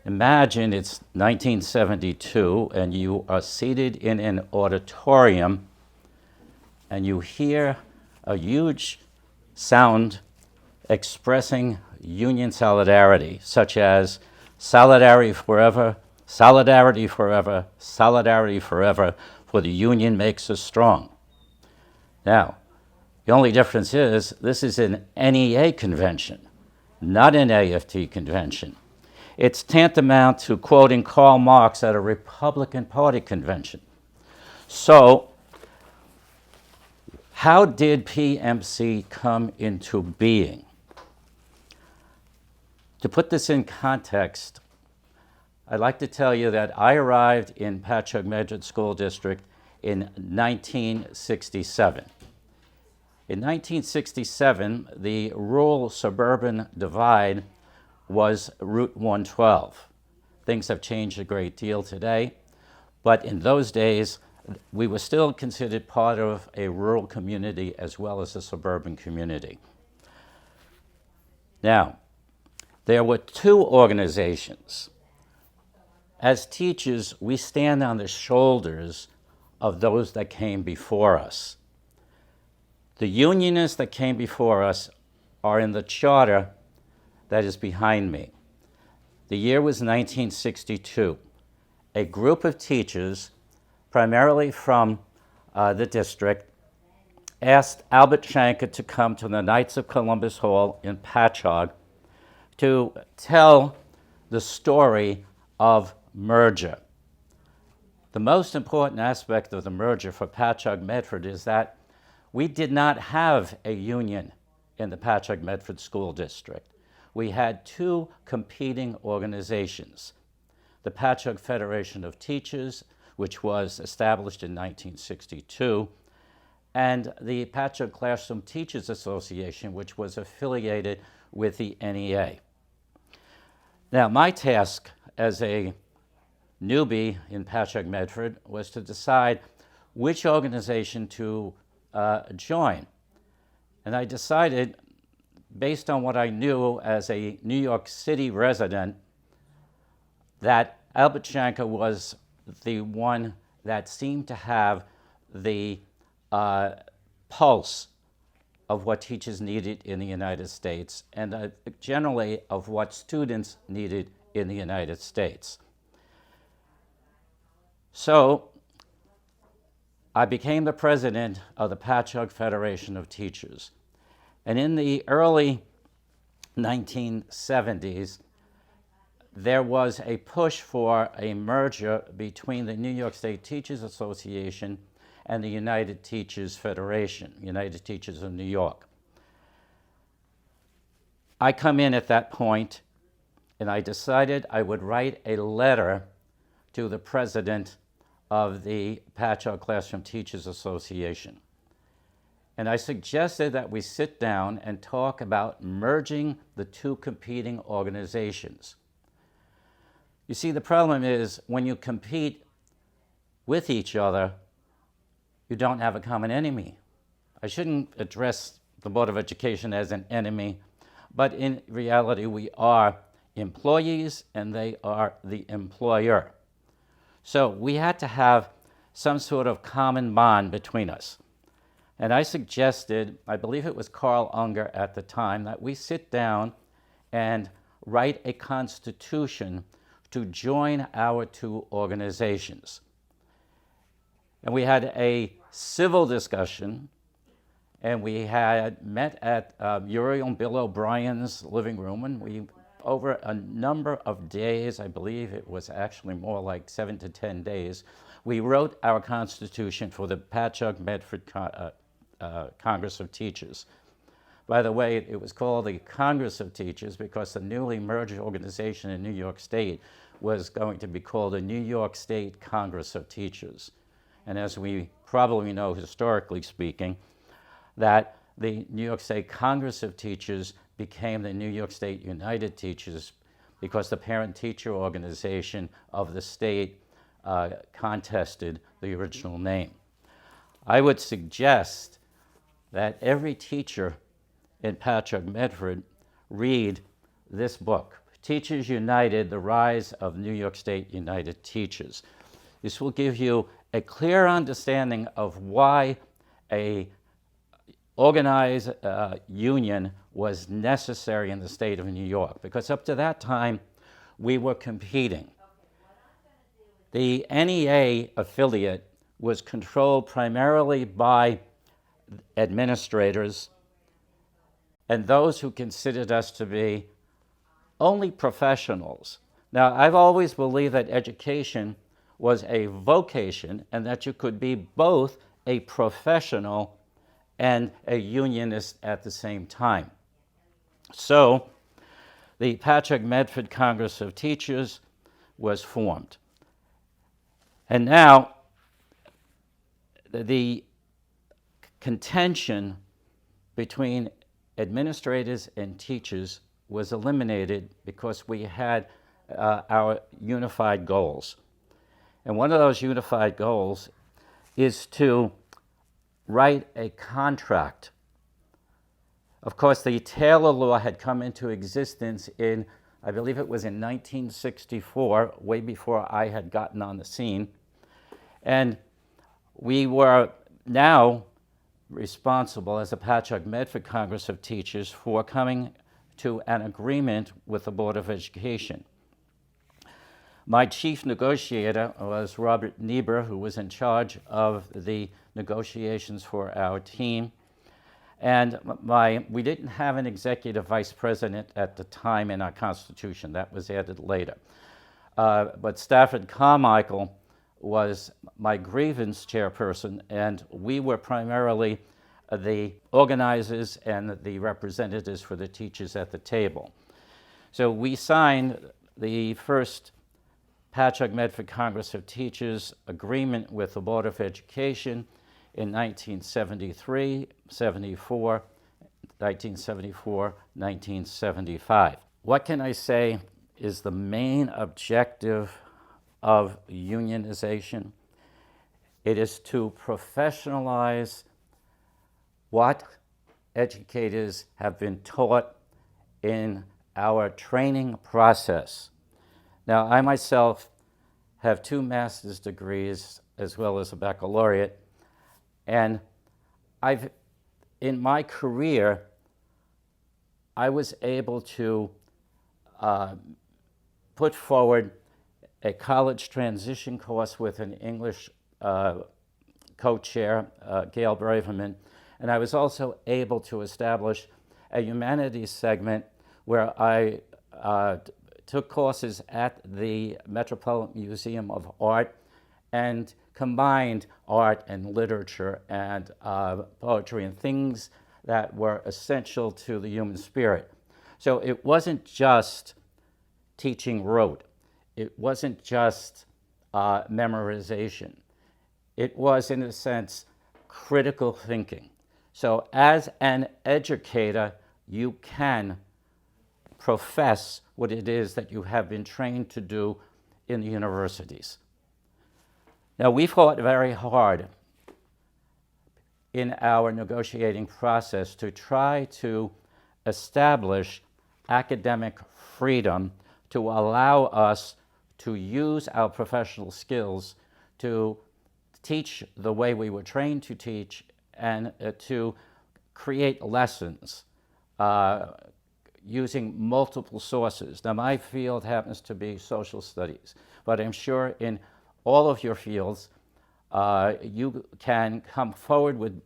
Imagine it's 1972 and you are seated in an auditorium and you hear a huge sound expressing union solidarity, such as solidarity forever, solidarity forever, solidarity forever, for the union makes us strong. Now, the only difference is this is an NEA convention, not an AFT convention. It's tantamount to quoting Karl Marx at a Republican Party convention. So, how did PMC come into being? To put this in context, I'd like to tell you that I arrived in Patchogue Medford School District in 1967. In 1967, the rural-suburban divide was Route 112. Things have changed a great deal today, but in those days, we were still considered part of a rural community as well as a suburban community. Now, there were two organizations. As teachers, we stand on the shoulders of those that came before us. The unionists that came before us are in the charter that is behind me. The year was 1962. A group of teachers, primarily from the district, asked Albert Shanker to come to the Knights of Columbus Hall in Patchogue to tell the story of merger. The most important aspect of the merger for Patchogue Medford is that we did not have a union in the Patchogue Medford School District. We had two competing organizations, the Patchogue Federation of Teachers, which was established in 1962, and the Patchogue Classroom Teachers Association, which was affiliated with the NEA. Now, my task as a newbie in Patchogue Medford was to decide which organization to join. And I decided, based on what I knew as a New York City resident, that Albert Shanker was the one that seemed to have the pulse of what teachers needed in the United States and generally of what students needed in the United States. So I became the president of the Patchogue Federation of Teachers. And in the early 1970s, there was a push for a merger between the New York State Teachers Association and the United Teachers Federation, United Teachers of New York. I come in at that point, and I decided I would write a letter to the president of the Patchogue Classroom Teachers Association. And I suggested that we sit down and talk about merging the two competing organizations. You see, the problem is when you compete with each other, you don't have a common enemy. I shouldn't address the Board of Education as an enemy, but in reality, we are employees and they are the employer. So we had to have some sort of common bond between us. And I suggested, I believe it was Carl Unger at the time, that we sit down and write a constitution to join our two organizations. And we had a civil discussion, and we had met at Uriel and Bill O'Brien's living room, and we, over a number of days, I believe it was actually more like 7 to 10 days, we wrote our constitution for the Patchogue Medford Congress of Teachers. By the way, it was called the Congress of Teachers because the newly merged organization in New York State was going to be called the New York State Congress of Teachers. And as we probably know, historically speaking, that the New York State Congress of Teachers became the New York State United Teachers because the parent-teacher organization of the state contested the original name. I would suggest that every teacher in Patchogue Medford read this book, Teachers United, The Rise of New York State United Teachers. This will give you a clear understanding of why a organized union was necessary in the state of New York, because up to that time, we were competing. The NEA affiliate was controlled primarily by administrators and those who considered us to be only professionals. Now, I've always believed that education was a vocation and that you could be both a professional and a unionist at the same time. So, the Patrick Medford Congress of Teachers was formed. And now, the contention between administrators and teachers was eliminated because we had our unified goals. And one of those unified goals is to write a contract. Of course, the Taylor Law had come into existence in, I believe it was in 1964, way before I had gotten on the scene. And we were now responsible as the Patrick Medford Congress of Teachers for coming to an agreement with the Board of Education. My chief negotiator was Robert Niebuhr, who was in charge of the negotiations for our team. And we didn't have an executive vice president at the time in our Constitution. That was added later. But Stafford Carmichael was my grievance chairperson, and we were primarily the organizers and the representatives for the teachers at the table. So we signed the first Patrick Medford Congress of Teachers agreement with the Board of Education in 1973, 74, 1974, 1975. What can I say is the main objective of unionization? It is to professionalize what educators have been taught in our training process. Now, I myself have 2 master's degrees as well as a baccalaureate, and in my career, I was able to put forward a college transition course with an English co-chair, Gail Braverman, and I was also able to establish a humanities segment where I took courses at the Metropolitan Museum of Art and combined art and literature and poetry and things that were essential to the human spirit. So it wasn't just teaching rote. It wasn't just memorization. It was, in a sense, critical thinking. So as an educator, you can profess what it is that you have been trained to do in the universities. Now, we fought very hard in our negotiating process to try to establish academic freedom to allow us to use our professional skills to teach the way we were trained to teach and to create lessons using multiple sources. Now, my field happens to be social studies, but I'm sure in all of your fields, you can come forward with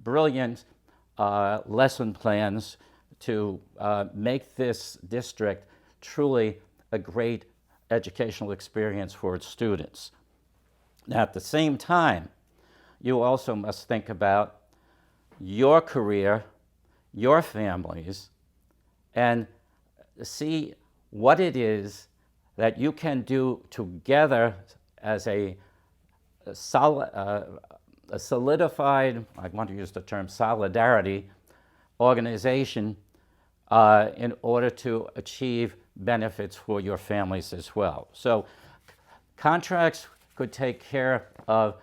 brilliant lesson plans to make this district truly a great educational experience for its students. Now, at the same time, you also must think about your career, your families, and see what it is that you can do together as a solidified, I want to use the term solidarity, organization in order to achieve benefits for your families as well. So contracts could take care of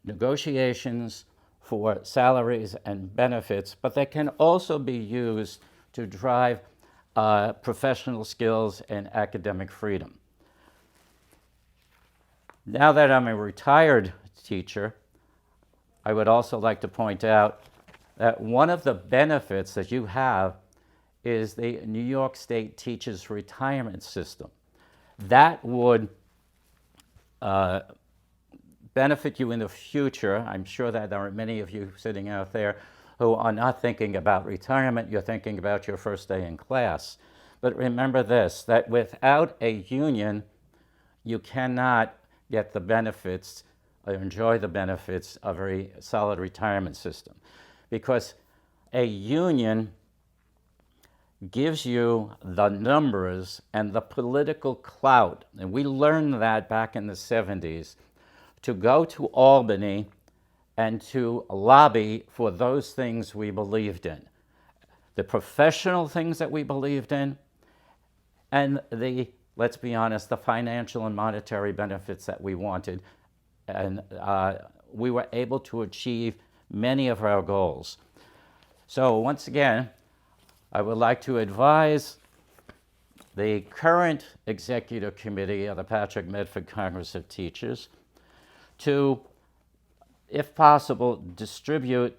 negotiations for salaries and benefits, but they can also be used to drive professional skills, and academic freedom. Now that I'm a retired teacher, I would also like to point out that one of the benefits that you have is the New York State Teachers Retirement System. That would benefit you in the future. I'm sure that there are many of you sitting out there who are not thinking about retirement. You're thinking about your first day in class. But remember this, that without a union, you cannot get the benefits or enjoy the benefits of a solid retirement system. Because a union gives you the numbers and the political clout, and we learned that back in the 70s, to go to Albany and to lobby for those things we believed in. The professional things that we believed in, and the, let's be honest, the financial and monetary benefits that we wanted. And we were able to achieve many of our goals. So once again, I would like to advise the current executive committee of the Patrick Medford Congress of Teachers to, if possible, distribute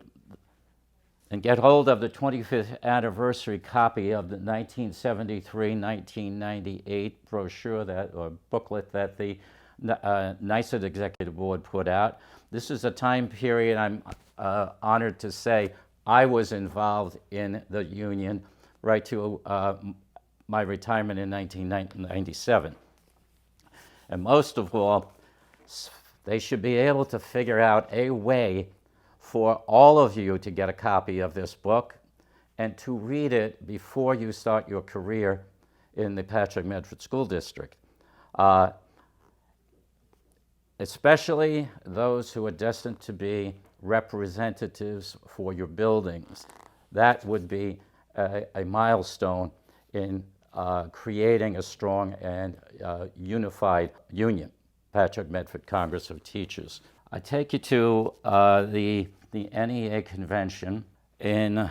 and get hold of the 25th anniversary copy of the 1973-1998 brochure or booklet that the NYSUD Executive Board put out. This is a time period I'm honored to say I was involved in the union right to my retirement in 1997. And most of all, they should be able to figure out a way for all of you to get a copy of this book and to read it before you start your career in the Patrick Medford School District. Especially those who are destined to be representatives for your buildings. That would be a milestone in creating a strong and unified union, Patrick Medford Congress of Teachers. I take you to the NEA convention in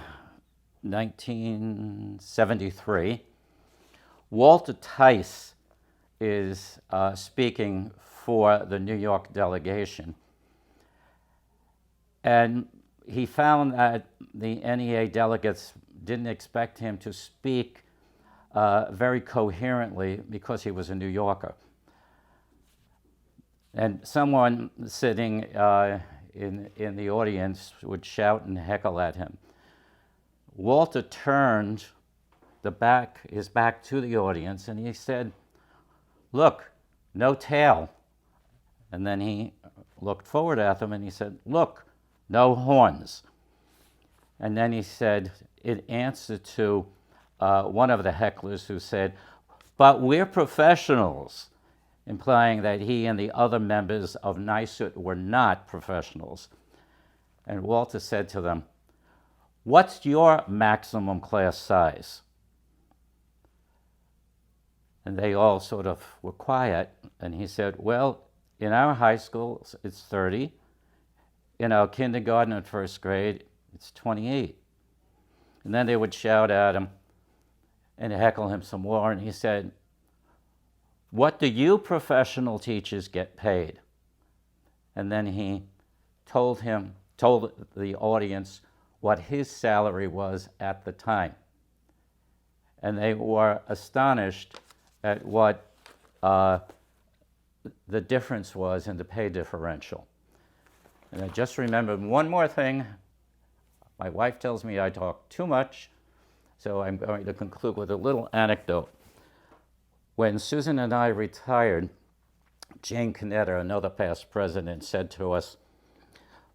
1973. Walter Tice is speaking for the New York delegation. And he found that the NEA delegates didn't expect him to speak very coherently because he was a New Yorker. And someone sitting in the audience would shout and heckle at him. Walter turned his back to the audience and he said, "Look, no tail." And then he looked forward at them and he said, "Look, no horns." And then he said, in answer to one of the hecklers who said, "But we're professionals," implying that he and the other members of NYSUD were not professionals. And Walter said to them, "What's your maximum class size?" And they all sort of were quiet. And he said, "Well, in our high school, it's 30. In our kindergarten and first grade, it's 28. And then they would shout at him and heckle him some more. And he said, "What do you professional teachers get paid?" And then he told the audience what his salary was at the time. And they were astonished at what the difference was in the pay differential. And I just remembered one more thing. My wife tells me I talk too much, so I'm going to conclude with a little anecdote. When Susan and I retired, Jane Cannetta, another past president, said to us,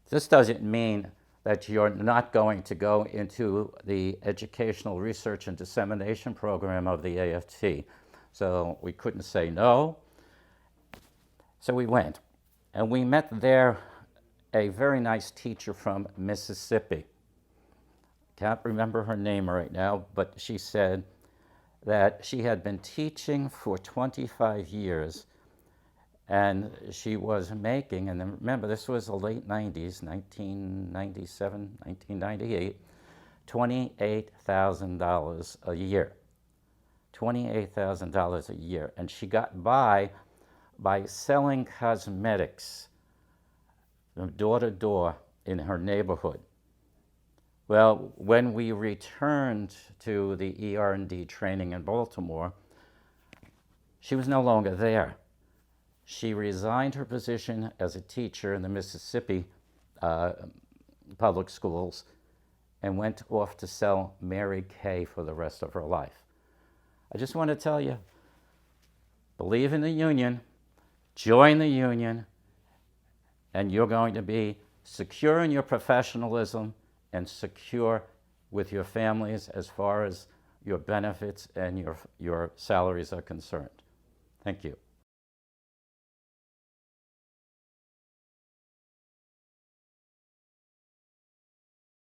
"This doesn't mean that you're not going to go into the educational research and dissemination program of the AFT." So we couldn't say no. So we went, and we met there a very nice teacher from Mississippi. Can't remember her name right now, but she said that she had been teaching for 25 years, and she was making, and remember this was the late 90s, 1997, 1998, $28,000 a year. $28,000 a year. And she got by selling cosmetics from door to door in her neighborhood. Well, when we returned to the ER&D training in Baltimore, she was no longer there. She resigned her position as a teacher in the Mississippi public schools and went off to sell Mary Kay for the rest of her life. I just want to tell you, believe in the union, join the union, and you're going to be secure in your professionalism and secure with your families as far as your benefits and your salaries are concerned. Thank you.